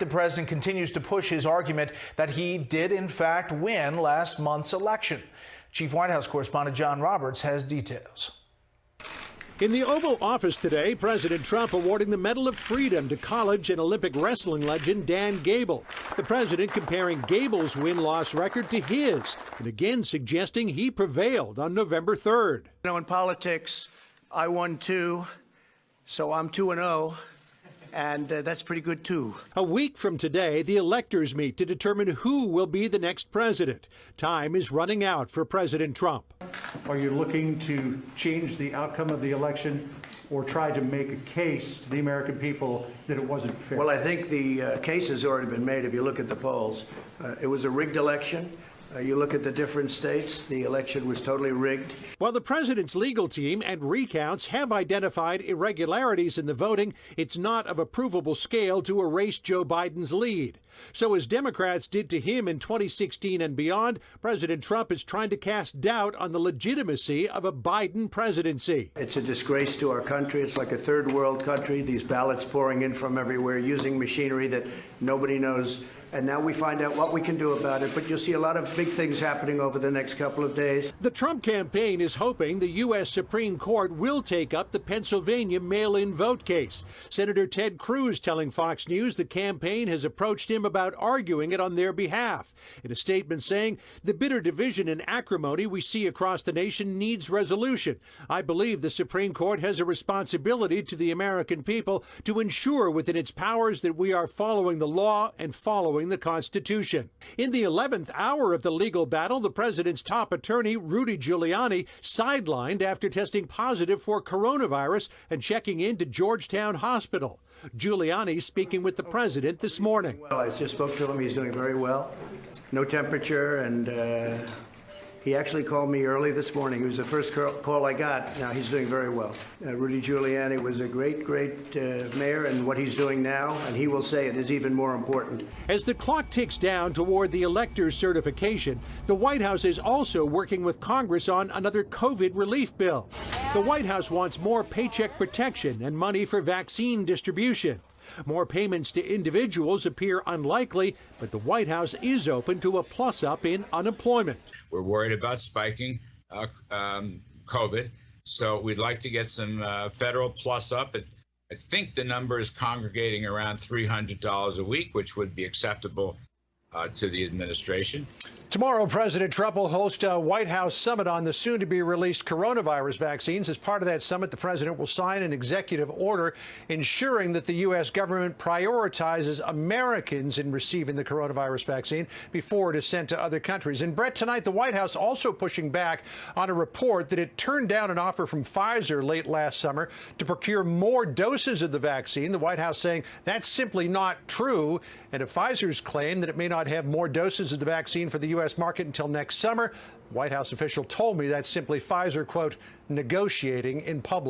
The president continues to push his argument that he did, in fact, win last month's election. Chief White House correspondent John Roberts has details. In the Oval Office today, President Trump awarding the Medal of Freedom to college and Olympic wrestling legend Dan Gable. The president comparing Gable's win-loss record to his, and again suggesting he prevailed on November 3rd. You know, in politics, I won 2, so I'm 2-0. And that's pretty good, too. A week from today, the electors meet to determine who will be the next president. Time is running out for President Trump. Are you looking to change the outcome of the election or try to make a case to the American people that it wasn't fair? Well, I think the case has already been made if you look at the polls. It was a rigged election. You look at the different states, the election was totally rigged. While the president's legal team and recounts have identified irregularities in the voting, it's not of a provable scale to erase Joe Biden's lead. So as Democrats did to him in 2016 and beyond, President Trump is trying to cast doubt on the legitimacy of a Biden presidency. It's a disgrace to our country. It's like a third world country. These ballots pouring in from everywhere, using machinery that nobody knows. And now we find out what we can do about it. But you'll see a lot of big things happening over the next couple of days. The Trump campaign is hoping the U.S. Supreme Court will take up the Pennsylvania mail-in vote case. Senator Ted Cruz telling Fox News the campaign has approached him about arguing it on their behalf. In a statement saying, the bitter division and acrimony we see across the nation needs resolution. I believe the Supreme Court has a responsibility to the American people to ensure within its powers that we are following the law and following the Constitution. In the 11th hour of the legal battle, the president's top attorney, Rudy Giuliani, sidelined after testing positive for coronavirus and checking into Georgetown Hospital. Giuliani speaking with the president this morning. Well, I just spoke to him. He's doing very well. No temperature, and he actually called me early this morning. It was the first call I got. Now he's doing very well. Rudy Giuliani was a great mayor, and what he's doing now, and he will say it, is even more important. As the clock ticks down toward the elector's certification, the White House is also working with Congress on another COVID relief bill. The White House wants more paycheck protection and money for vaccine distribution. More payments to individuals appear unlikely, but the White House is open to a plus-up in unemployment. We're worried about spiking COVID, so we'd like to get some federal plus-up. I think the number is congregating around $300 a week, which would be acceptable to the administration. Tomorrow, President Trump will host a White House summit on the soon-to-be-released coronavirus vaccines. As part of that summit, the president will sign an executive order ensuring that the U.S. government prioritizes Americans in receiving the coronavirus vaccine before it is sent to other countries. And, Brett, tonight, the White House also pushing back on a report that it turned down an offer from Pfizer late last summer to procure more doses of the vaccine. The White House saying that's simply not true. And if Pfizer's claim that it may not have more doses of the vaccine for the U.S. market until next summer, White House official told me that's simply Pfizer, quote, negotiating in public.